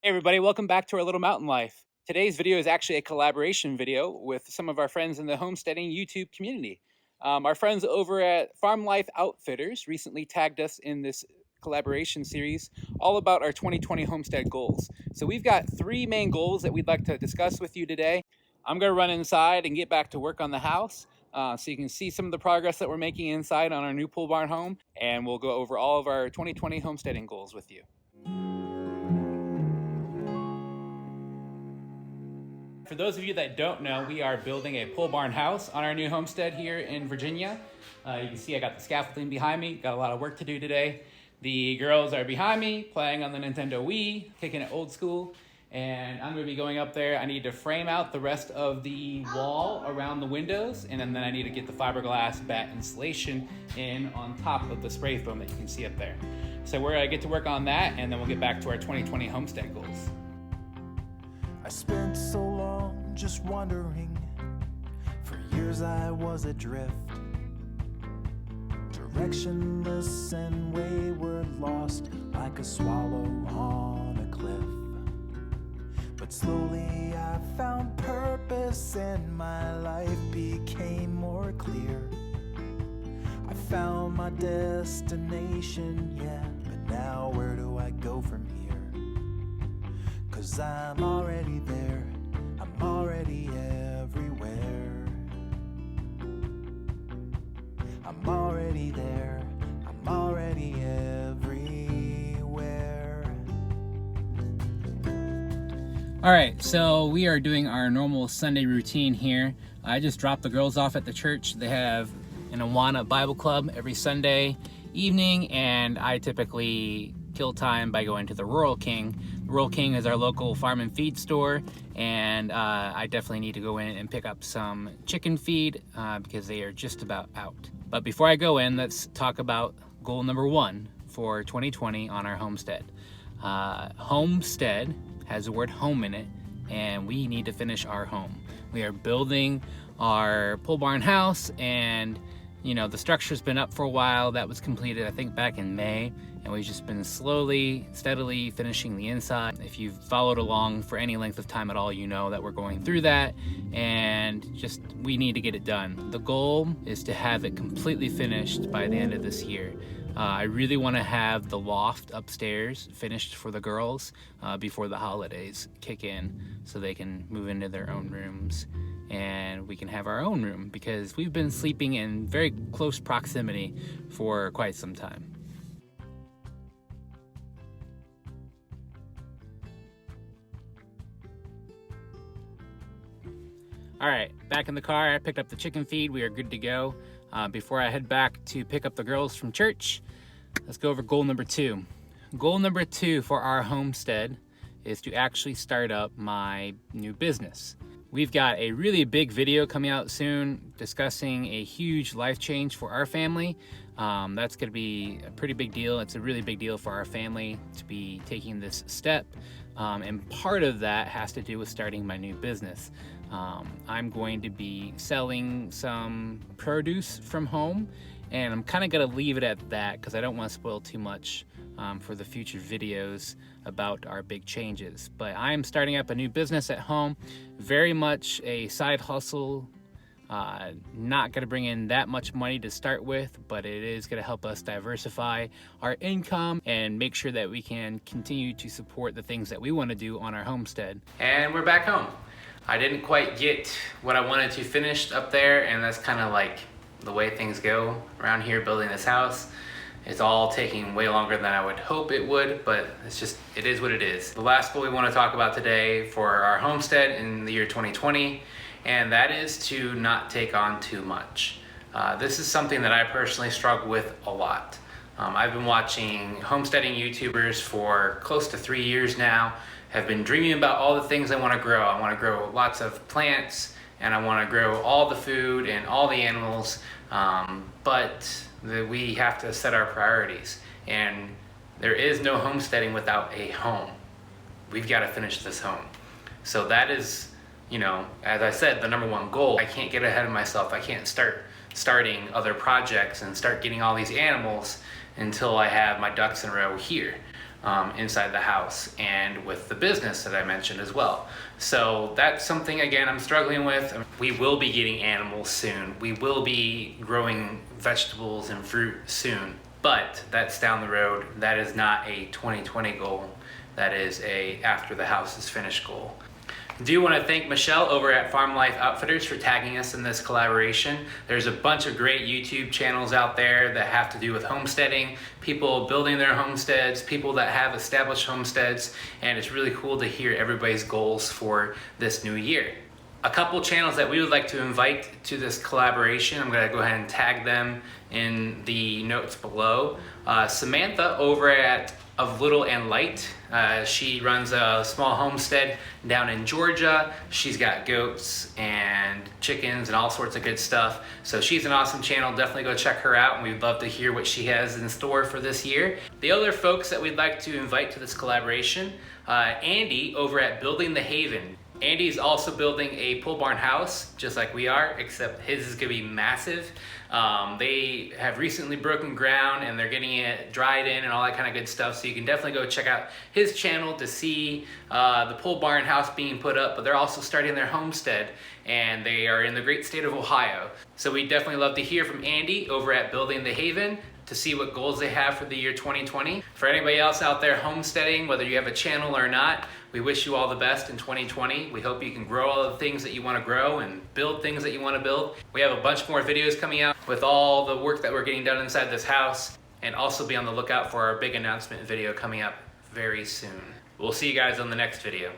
Hey everybody, welcome back to our little mountain life. Today's video is actually a collaboration video with some of our friends in the homesteading YouTube community. Our friends over at Farm Life Outfitters recently tagged us in this collaboration series all about our 2020 homestead goals. So we've got three main goals that we'd like to discuss with you today. I'm going to run inside and get back to work on the house so you can see some of the progress that we're making inside on our new pole barn home, and we'll go over all of our 2020 homesteading goals with you. For those of you that don't know, we are building a pole barn house on our new homestead here in Virginia. You can see I got the scaffolding behind me, got a lot of work to do today. The girls are behind me playing on the Nintendo Wii, kicking it old school, and I'm going to be going up there. I need to frame out the rest of the wall around the windows, and then I need to get the fiberglass bat insulation in on top of the spray foam that you can see up there. So we're going to get to work on that, and then we'll get back to our 2020 homestead goals. I spent so long just wondering. For years I was adrift, directionless and wayward, lost like a swallow on a cliff. But slowly I found purpose and my life became more clear. I found my destination, yeah, but now where do I go from here? 'Cause I'm already there, I'm already everywhere. I'm already there, I'm already everywhere. All right, so we are doing our normal Sunday routine here. I just dropped the girls off at the church. They have an Awana Bible Club every Sunday evening, and I typically kill time by going to the Rural King. The Rural King is our local farm and feed store, and I definitely need to go in and pick up some chicken feed because they are just about out. But before I go in, let's talk about goal number one for 2020 on our homestead. Homestead has the word home in it, and we need to finish our home. We are building our pole barn house, and you know, the structure's been up for a while. That was completed, I think, back in May, and we've just been slowly, steadily finishing the inside. If you've followed along for any length of time at all, you know that we're going through that, and just we need to get it done. The goal is to have it completely finished by the end of this year. I really want to have the loft upstairs finished for the girls before the holidays kick in, so they can move into their own rooms and we can have our own room, because we've been sleeping in very close proximity for quite some time. All right, back in the car, I picked up the chicken feed. We are good to go. Before I head back to pick up the girls from church, let's go over goal number two. Goal number two for our homestead is to actually start up my new business. We've got a really big video coming out soon discussing a huge life change for our family. That's going to be a pretty big deal. It's a really big deal for our family to be taking this step. And part of that has to do with starting my new business. I'm going to be selling some produce from home, and I'm kind of going to leave it at that because I don't want to spoil too much for the future videos about our big changes. But I am starting up a new business at home, very much a side hustle, not going to bring in that much money to start with, but it is going to help us diversify our income and make sure that we can continue to support the things that we want to do on our homestead. And we're back home. I didn't quite get what I wanted to finished up there, and that's kind of like the way things go around here building this house. It's all taking way longer than I would hope it would, but it is what it is. The last goal we want to talk about today for our homestead in the year 2020, and that is to not take on too much. This is something that I personally struggle with a lot. I've been watching homesteading YouTubers for close to 3 years now, have been dreaming about all the things I want to grow. I want to grow lots of plants, and I want to grow all the food and all the animals, but we have to set our priorities, and there is no homesteading without a home. We've got to finish this home. So that is, you know, as I said, the number one goal. I can't get ahead of myself. I can't starting other projects and start getting all these animals until I have my ducks in a row here. inside the house and with the business that I mentioned as well. So that's something, again, I'm struggling with. We will be getting animals soon. We will be growing vegetables and fruit soon, but that's down the road. That is not a 2020 goal. That is a after the house is finished goal. I do want to thank Michelle over at Farm Life Outfitters for tagging us in this collaboration. There's a bunch of great YouTube channels out there that have to do with homesteading, people building their homesteads, people that have established homesteads, and it's really cool to hear everybody's goals for this new year. A couple channels that we would like to invite to this collaboration, I'm going to go ahead and tag them in the notes below. Samantha over at Of Little and Light. She runs a small homestead down in Georgia. She's got goats and chickens and all sorts of good stuff. So she's an awesome channel. Definitely go check her out, and we'd love to hear what she has in store for this year. The other folks that we'd like to invite to this collaboration, Andy over at Building the Haven. Andy's also building a pole barn house, just like we are, except his is gonna be massive. They have recently broken ground and they're getting it dried in and all that kind of good stuff. So you can definitely go check out his channel to see the pole barn house being put up, but they're also starting their homestead and they are in the great state of Ohio. So we definitely love to hear from Andy over at Building the Haven to see what goals they have for the year 2020. For anybody else out there homesteading, whether you have a channel or not, we wish you all the best in 2020. We hope you can grow all the things that you want to grow and build things that you want to build. We have a bunch more videos coming out with all the work that we're getting done inside this house, and also be on the lookout for our big announcement video coming up very soon. We'll see you guys on the next video.